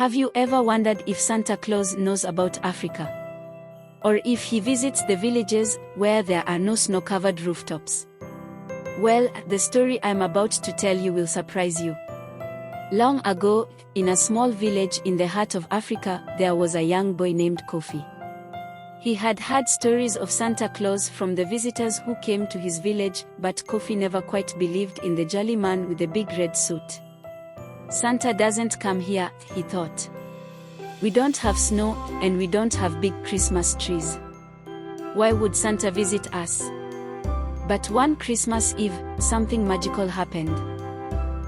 Have you ever wondered if Santa Claus knows about Africa? Or if he visits the villages where there are no snow-covered rooftops? Well, the story I'm about to tell you will surprise you. Long ago, in a small village in the heart of Africa, there was a young boy named Kofi. He had heard stories of Santa Claus from the visitors who came to his village, but Kofi never quite believed in the jolly man with the big red suit. Santa doesn't come here, he thought. We don't have snow, and we don't have big Christmas trees. Why would Santa visit us? But one Christmas Eve, something magical happened.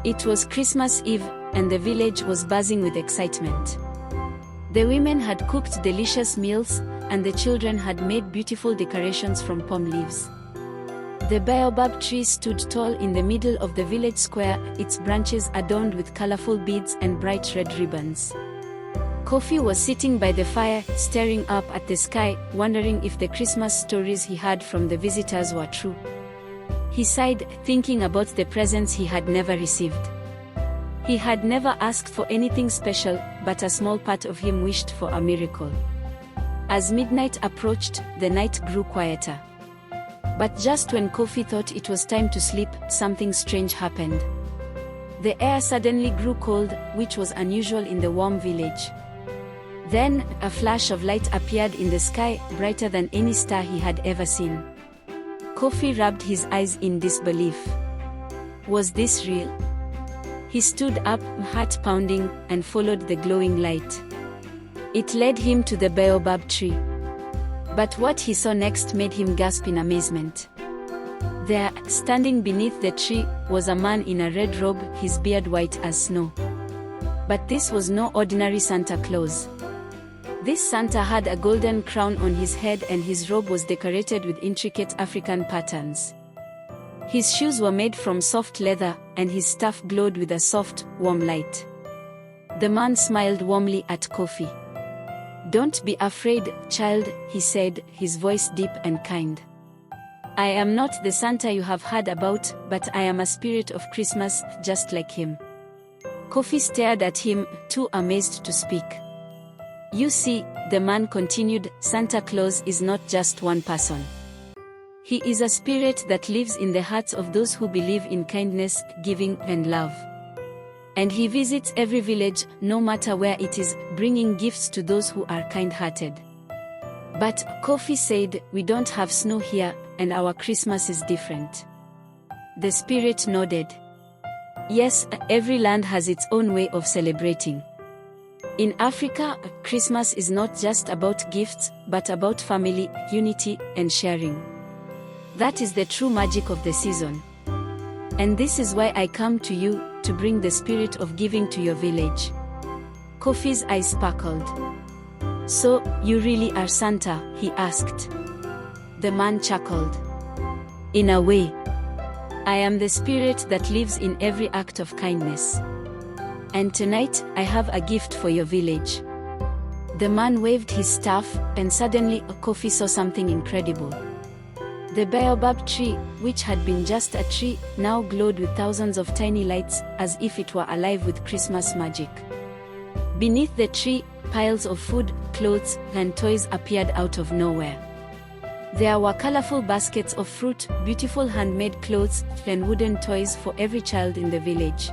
It was Christmas Eve, and the village was buzzing with excitement. The women had cooked delicious meals, and the children had made beautiful decorations from palm leaves. The baobab tree stood tall in the middle of the village square, its branches adorned with colorful beads and bright red ribbons. Kofi was sitting by the fire, staring up at the sky, wondering if the Christmas stories he heard from the visitors were true. He sighed, thinking about the presents he had never received. He had never asked for anything special, but a small part of him wished for a miracle. As midnight approached, the night grew quieter. But just when Kofi thought it was time to sleep, something strange happened. The air suddenly grew cold, which was unusual in the warm village. Then, a flash of light appeared in the sky, brighter than any star he had ever seen. Kofi rubbed his eyes in disbelief. Was this real? He stood up, heart pounding, and followed the glowing light. It led him to the baobab tree. But what he saw next made him gasp in amazement. There, standing beneath the tree, was a man in a red robe, his beard white as snow. But this was no ordinary Santa Claus. This Santa had a golden crown on his head, and his robe was decorated with intricate African patterns. His shoes were made from soft leather, and his staff glowed with a soft, warm light. The man smiled warmly at Kofi. "Don't be afraid, child," he said, his voice deep and kind. "I am not the Santa you have heard about, but I am a spirit of Christmas, just like him." Kofi stared at him, too amazed to speak. "You see," the man continued, "Santa Claus is not just one person. He is a spirit that lives in the hearts of those who believe in kindness, giving, and love. And he visits every village, no matter where it is, bringing gifts to those who are kind-hearted." "But," Kofi said, "we don't have snow here, and our Christmas is different." The spirit nodded. "Yes, every land has its own way of celebrating. In Africa, Christmas is not just about gifts, but about family, unity, and sharing. That is the true magic of the season. And this is why I come to you, to bring the spirit of giving to your village." Kofi's eyes sparkled. "So, you really are Santa?" he asked. The man chuckled. "In a way. I am the spirit that lives in every act of kindness. And tonight, I have a gift for your village." The man waved his staff, and suddenly, Kofi saw something incredible. The baobab tree, which had been just a tree, now glowed with thousands of tiny lights, as if it were alive with Christmas magic. Beneath the tree, piles of food, clothes, and toys appeared out of nowhere. There were colorful baskets of fruit, beautiful handmade clothes, and wooden toys for every child in the village.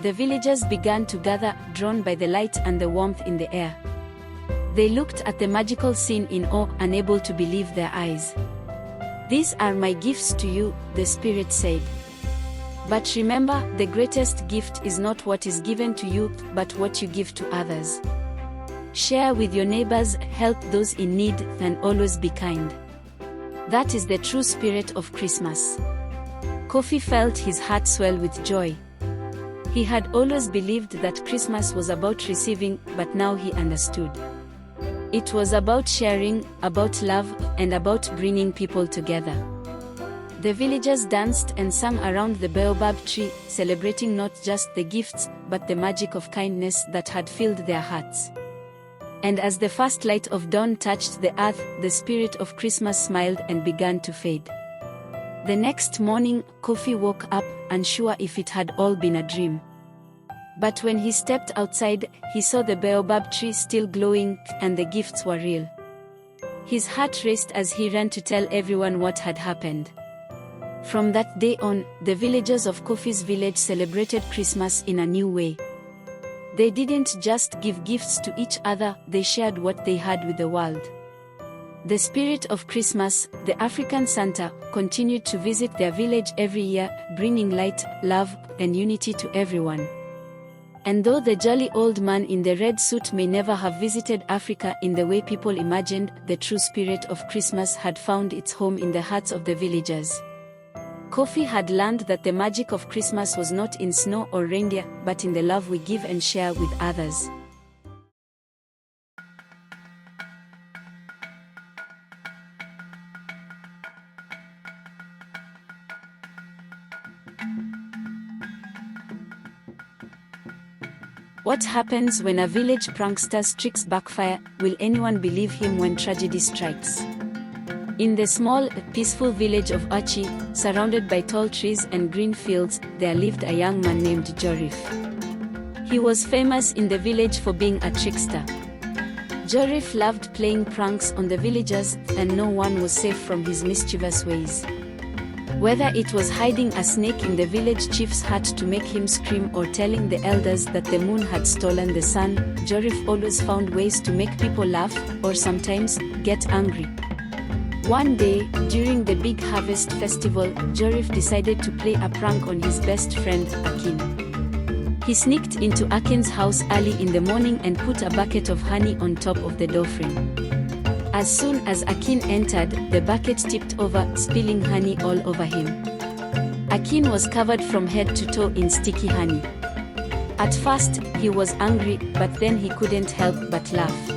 The villagers began to gather, drawn by the light and the warmth in the air. They looked at the magical scene in awe, unable to believe their eyes. "These are my gifts to you," the spirit said. "But remember, the greatest gift is not what is given to you, but what you give to others. Share with your neighbors, help those in need, and always be kind. That is the true spirit of Christmas." Kofi felt his heart swell with joy. He had always believed that Christmas was about receiving, but now he understood. It was about sharing, about love, and about bringing people together. The villagers danced and sang around the baobab tree, celebrating not just the gifts, but the magic of kindness that had filled their hearts. And as the first light of dawn touched the earth, the spirit of Christmas smiled and began to fade. The next morning, Kofi woke up, unsure if it had all been a dream. But when he stepped outside, he saw the baobab tree still glowing, and the gifts were real. His heart raced as he ran to tell everyone what had happened. From that day on, the villagers of Kofi's village celebrated Christmas in a new way. They didn't just give gifts to each other, they shared what they had with the world. The spirit of Christmas, the African Santa, continued to visit their village every year, bringing light, love, and unity to everyone. And though the jolly old man in the red suit may never have visited Africa in the way people imagined, the true spirit of Christmas had found its home in the hearts of the villagers. Kofi had learned that the magic of Christmas was not in snow or reindeer, but in the love we give and share with others. What happens when a village prankster's tricks backfire? Will anyone believe him when tragedy strikes? In the small, peaceful village of Achi, surrounded by tall trees and green fields, there lived a young man named Jorif. He was famous in the village for being a trickster. Jorif loved playing pranks on the villagers, and no one was safe from his mischievous ways. Whether it was hiding a snake in the village chief's hut to make him scream or telling the elders that the moon had stolen the sun, Jorif always found ways to make people laugh, or sometimes, get angry. One day, during the big harvest festival, Jorif decided to play a prank on his best friend, Akin. He sneaked into Akin's house early in the morning and put a bucket of honey on top of the doorframe. As soon as Akin entered, the bucket tipped over, spilling honey all over him. Akin was covered from head to toe in sticky honey. At first, he was angry, but then he couldn't help but laugh.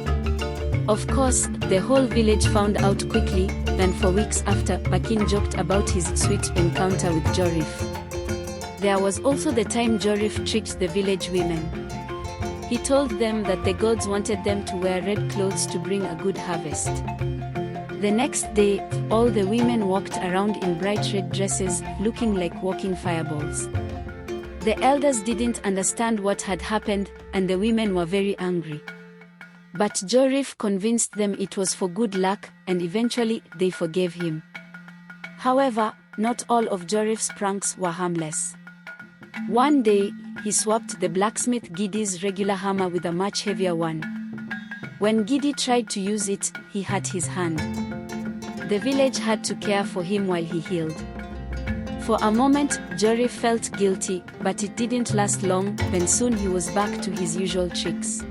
Of course, the whole village found out quickly, and for weeks after, Akin joked about his sweet encounter with Jorif. There was also the time Jorif tricked the village women. He told them that the gods wanted them to wear red clothes to bring a good harvest. The next day, all the women walked around in bright red dresses, looking like walking fireballs. The elders didn't understand what had happened, and the women were very angry. But Jorif convinced them it was for good luck, and eventually, they forgave him. However, not all of Jorif's pranks were harmless. One day, he swapped the blacksmith Gidi's regular hammer with a much heavier one. When Gidi tried to use it, he hurt his hand. The village had to care for him while he healed. For a moment, Jorif felt guilty, but it didn't last long, and soon he was back to his usual tricks.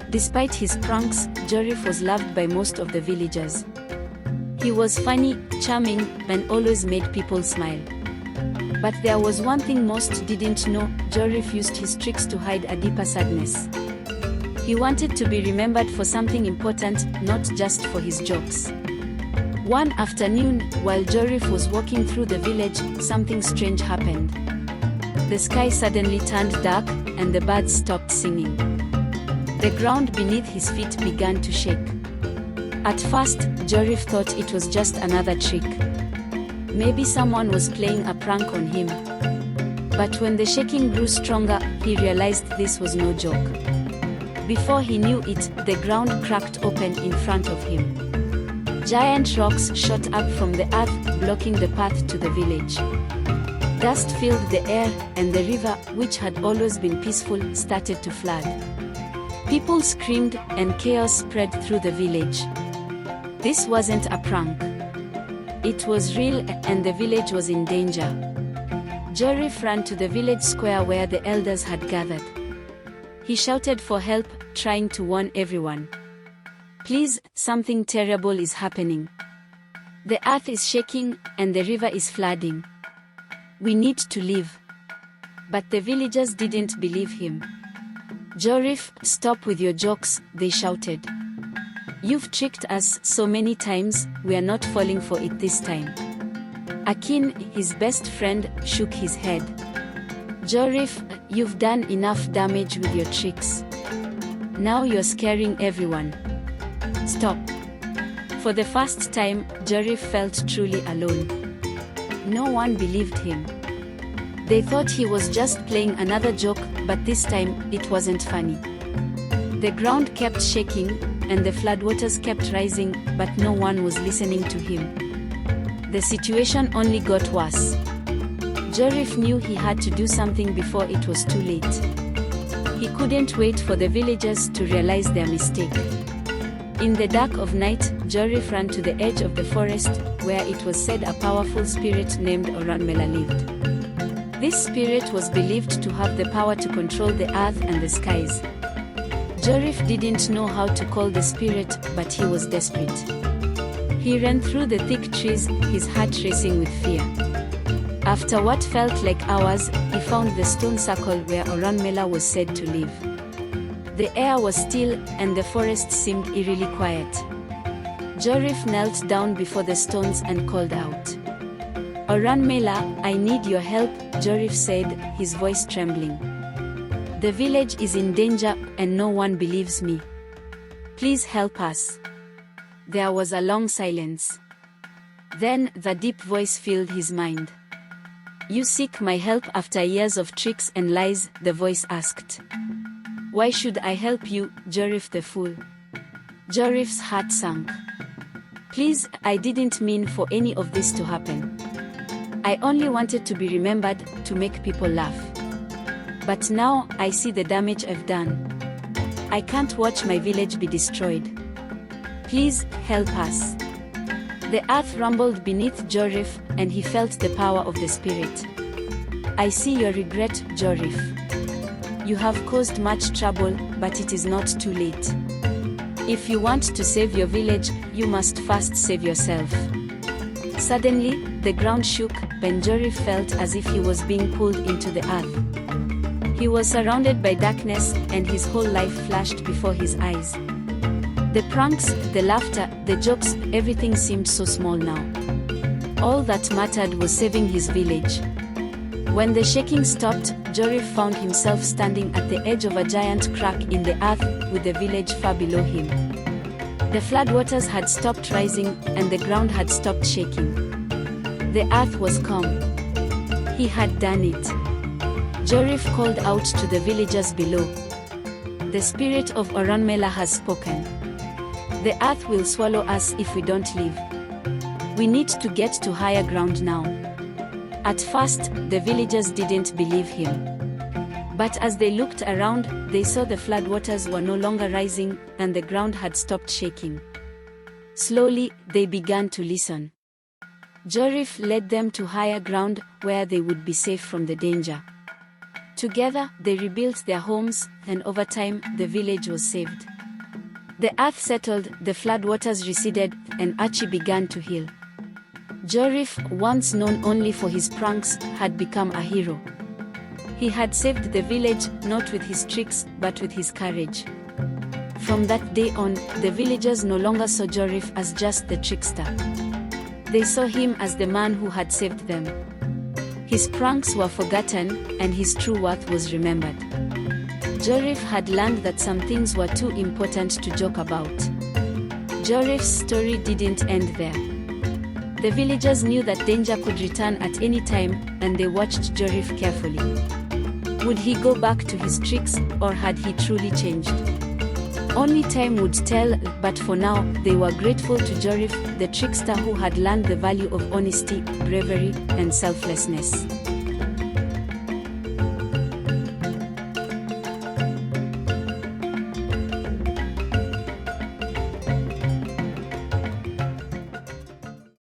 Despite his pranks, Jorif was loved by most of the villagers. He was funny, charming, and always made people smile. But there was one thing most didn't know: Jorif used his tricks to hide a deeper sadness. He wanted to be remembered for something important, not just for his jokes. One afternoon, while Jorif was walking through the village, something strange happened. The sky suddenly turned dark, and the birds stopped singing. The ground beneath his feet began to shake. At first, Jorif thought it was just another trick. Maybe someone was playing a prank on him. But when the shaking grew stronger, he realized this was no joke. Before he knew it, the ground cracked open in front of him. Giant rocks shot up from the earth, blocking the path to the village. Dust filled the air, and the river, which had always been peaceful, started to flood. People screamed, and chaos spread through the village. This wasn't a prank. It was real, and the village was in danger. Jorif ran to the village square where the elders had gathered. He shouted for help, trying to warn everyone. "Please, something terrible is happening. The earth is shaking, and the river is flooding. We need to leave." But the villagers didn't believe him. "Jorif, stop with your jokes," they shouted. "You've tricked us so many times, we are not falling for it this time." Akin, his best friend, shook his head. "Jorif, you've done enough damage with your tricks. Now you're scaring everyone. Stop." For the first time, Jorif felt truly alone. No one believed him. They thought he was just playing another joke, but this time, it wasn't funny. The ground kept shaking, and the floodwaters kept rising, but no one was listening to him. The situation only got worse. Jorif knew he had to do something before it was too late. He couldn't wait for the villagers to realize their mistake. In the dark of night, Jorif ran to the edge of the forest, where it was said a powerful spirit named Oranmela lived. This spirit was believed to have the power to control the earth and the skies. Jorif didn't know how to call the spirit, but he was desperate. He ran through the thick trees, his heart racing with fear. After what felt like hours, he found the stone circle where Oranmela was said to live. The air was still, and the forest seemed eerily quiet. Jorif knelt down before the stones and called out. "Oranmela, I need your help," Jorif said, his voice trembling. "The village is in danger, and no one believes me. Please help us." There was a long silence. Then, the deep voice filled his mind. "You seek my help after years of tricks and lies?" the voice asked. "Why should I help you, Jorif the fool?" Jorif's heart sank. "Please, I didn't mean for any of this to happen. I only wanted to be remembered, to make people laugh. But now, I see the damage I've done. I can't watch my village be destroyed. Please, help us." The earth rumbled beneath Jorif, and he felt the power of the spirit. "I see your regret, Jorif. You have caused much trouble, but it is not too late. If you want to save your village, you must first save yourself." Suddenly, the ground shook, and Jorif felt as if he was being pulled into the earth. He was surrounded by darkness, and his whole life flashed before his eyes. The pranks, the laughter, the jokes, everything seemed so small now. All that mattered was saving his village. When the shaking stopped, Jorif found himself standing at the edge of a giant crack in the earth, with the village far below him. The floodwaters had stopped rising, and the ground had stopped shaking. The earth was calm. He had done it. Jorif called out to the villagers below. "The spirit of Oranmela has spoken. The earth will swallow us if we don't leave. We need to get to higher ground now." At first, the villagers didn't believe him. But as they looked around, they saw the floodwaters were no longer rising, and the ground had stopped shaking. Slowly, they began to listen. Jorif led them to higher ground, where they would be safe from the danger. Together, they rebuilt their homes, and over time, the village was saved. The earth settled, the floodwaters receded, and Archie began to heal. Jorif, once known only for his pranks, had become a hero. He had saved the village, not with his tricks, but with his courage. From that day on, the villagers no longer saw Jorif as just the trickster. They saw him as the man who had saved them. His pranks were forgotten, and his true worth was remembered. Jorif had learned that some things were too important to joke about. Jorif's story didn't end there. The villagers knew that danger could return at any time, and they watched Jorif carefully. Would he go back to his tricks, or had he truly changed? Only time would tell, but for now, they were grateful to Jorif, the trickster who had learned the value of honesty, bravery, and selflessness.